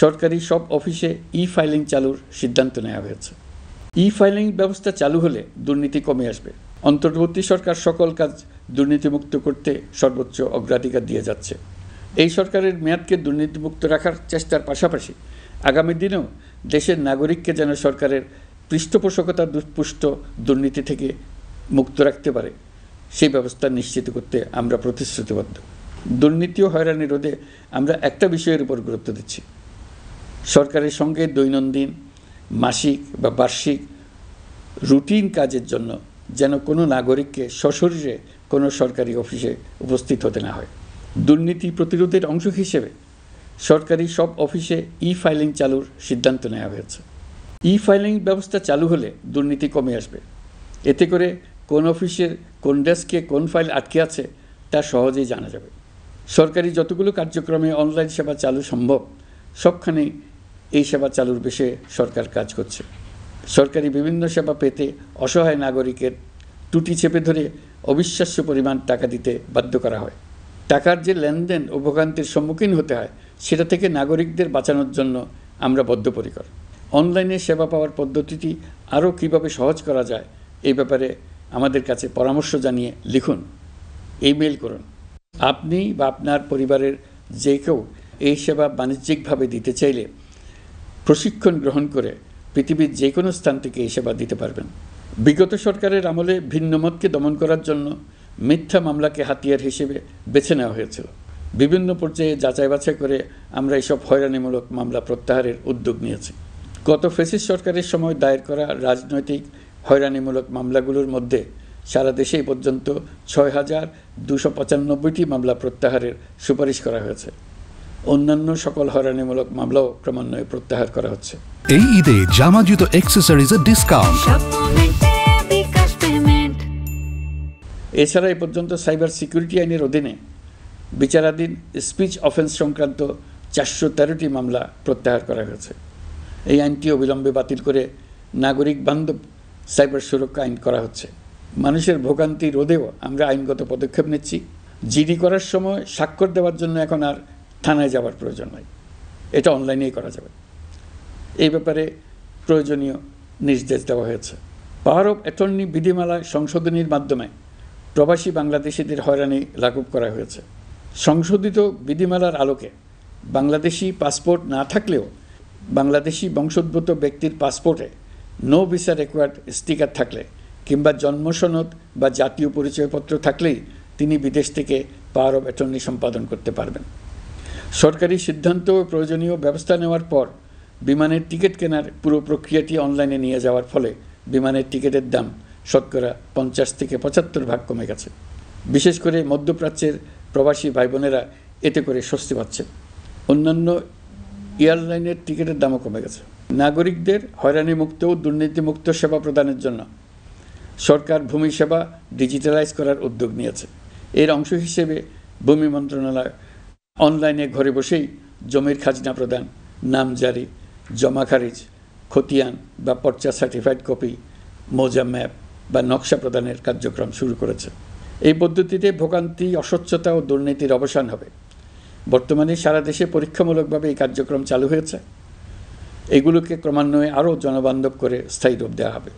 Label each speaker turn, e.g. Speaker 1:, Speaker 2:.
Speaker 1: সরকারি সব অফিসে ই-ফাইলিং চালুর সিদ্ধান্ত নেওয়া হয়েছে। ই-ফাইলিং ব্যবস্থা চালু হলে দুর্নীতি কমে আসবে। অন্তর্বর্তী সরকার সকল কাজ দুর্নীতিমুক্ত করতে সর্বোচ্চ অগ্রাধিকার দিয়ে যাচ্ছে। এই সরকারের মেয়াদকে দুর্নীতিমুক্ত রাখার চেষ্টার পাশাপাশি আগামী দিনেও দেশের নাগরিককে যেন সরকারের পৃষ্ঠপোষকতা দুষ্পুষ্ট দুর্নীতি থেকে মুক্ত রাখতে পারে সেই ব্যবস্থা নিশ্চিত করতে আমরা প্রতিশ্রুতিবদ্ধ। দুর্নীতি ও হয়রানি রোধে আমরা একটা বিষয়ের উপর গুরুত্ব দিচ্ছি। সরকারের সঙ্গে দৈনন্দিন, মাসিক বা বার্ষিক রুটিন কাজের জন্য যেন কোনো নাগরিককে সশরীরে কোনো সরকারি অফিসে উপস্থিত হতে না হয়। দুর্নীতি প্রতিরোধের অংশ হিসেবে সরকারি সব অফিসে ই-ফাইলিং চালুর সিদ্ধান্ত নেওয়া হয়েছে। ই-ফাইলিং ব্যবস্থা চালু হলে দুর্নীতি কমে আসবে। এতে করে কোন অফিসের কোন ডেস্কে কোন ফাইল আটকে আছে তা সহজেই জানা যাবে। সরকারি যতগুলো কার্যক্রমে অনলাইন সেবা চালু সম্ভব সবখানেই এই সেবা চালুর বিষয়ে সরকার কাজ করছে। সরকারি বিভিন্ন সেবা পেতে অসহায় নাগরিকের টুটি চেপে ধরে অবিশ্বাস্য পরিমাণ টাকা দিতে বাধ্য করা হয়। টাকার যে লেনদেন ও ভোগান্তির সম্মুখীন হতে হয় সেটা থেকে নাগরিকদের বাঁচানোর জন্য আমরা বদ্ধপরিকর। অনলাইনে সেবা পাওয়ার পদ্ধতিটি আরও কীভাবে সহজ করা যায় এই ব্যাপারে আমাদের কাছে পরামর্শ জানিয়ে লিখুন, ইমেইল করুন। আপনি বা আপনার পরিবারের যে কেউ এই সেবা বাণিজ্যিকভাবে দিতে চাইলে প্রশিক্ষণ গ্রহণ করে পৃথিবীর যে কোনো স্থান থেকে এই সেবা দিতে পারবেন। বিগত সরকারের আমলে ভিন্নমতকে দমন করার জন্য মিথ্যা মামলাকে হাতিয়ার হিসেবে বেছে নেওয়া হয়েছিল। বিভিন্ন পর্যায়ে যাচাই বাছাই করে আমরা এইসব হয়রানিমূলক মামলা প্রত্যাহারের উদ্যোগ নিয়েছি। গত ফ্যাসিস্ট সরকারের সময় দায়ের করা রাজনৈতিক হয়রানিমূলক মামলাগুলোর মধ্যে সারা দেশে এই পর্যন্ত ৬,২৯৫টি মামলা প্রত্যাহারের সুপারিশ করা হয়েছে। অন্যান্য সকল হয়রানিমূলক মামলাও ক্রমান্বয়ে প্রত্যাহার করা হচ্ছে।
Speaker 2: এই ঈদে জামা জুতো অ্যাক্সেসরিজের ডিসকাউন্ট।
Speaker 1: এছাড়া এই পর্যন্ত সাইবার সিকিউরিটি আইনের অধীনে বিচারাধীন স্পিচ অফেন্স সংক্রান্ত ৪১৩টি মামলা প্রত্যাহার করা হয়েছে। এই আইনটি অবিলম্বে বাতিল করে নাগরিক বান্ধব সাইবার সুরক্ষা আইন করা হচ্ছে। মানুষের ভোগান্তি রোধেও আমরা আইনগত পদক্ষেপ নিচ্ছি। জিডি করার সময় স্বাক্ষর দেওয়ার জন্য এখন আর থানায় যাওয়ার প্রয়োজন নয়, এটা অনলাইনেই করা যাবে। এই ব্যাপারে প্রয়োজনীয় নির্দেশ দেওয়া হয়েছে। পাওয়ার অফ অ্যাটর্নি বিধিমালা সংশোধনীর মাধ্যমে প্রবাসী বাংলাদেশিদের হয়রানি লাঘব করা হয়েছে। সংশোধিত বিধিমালার আলোকে বাংলাদেশি পাসপোর্ট না থাকলেও বাংলাদেশি বংশোদ্ভূত ব্যক্তির পাসপোর্টে নো ভিসা রিকোয়ার্ড স্টিকার থাকলে কিংবা জন্মসনদ বা জাতীয় পরিচয়পত্র থাকলেই তিনি বিদেশ থেকে পাওয়ার অফ অ্যাটর্নি সম্পাদন করতে পারবেন। সরকারি সিদ্ধান্ত ও প্রয়োজনীয় ব্যবস্থা নেওয়ার পর বিমানের টিকিট কেনার পুরো প্রক্রিয়াটি অনলাইনে নিয়ে যাওয়ার ফলে বিমানের টিকিটের দাম শতকরা ৫০ থেকে ৭৫ ভাগ কমে গেছে। বিশেষ করে মধ্যপ্রাচ্যের প্রবাসী ভাই বোনেরা এতে করে স্বস্তি পাচ্ছে। অন্যান্য এয়ারলাইনের টিকিটের দামও কমে গেছে। নাগরিকদের হয়রানিমুক্ত ও দুর্নীতিমুক্ত সেবা প্রদানের জন্য সরকার ভূমি সেবা ডিজিটালাইজ করার উদ্যোগ নিয়েছে। এর অংশ হিসেবে ভূমি মন্ত্রণালয় অনলাইনে ঘরে বসেই জমির খাজনা প্রদান, নামজারি, জমা খারিজ, খতিয়ান বা পর্চা সার্টিফাইড কপি, মৌজা ম্যাপ বা নকশা প্রদানের কার্যক্রম শুরু করেছে। এই পদ্ধতিতে ভোগান্তি, অস্বচ্ছতা ও দুর্নীতির অবসান হবে। বর্তমানে সারা দেশে পরীক্ষামূলকভাবে এই কার্যক্রম চালু হয়েছে। এগুলোকে ক্রমান্বয়ে আরও জনবান্ধব করে স্থায়ী রূপ দেওয়া হবে।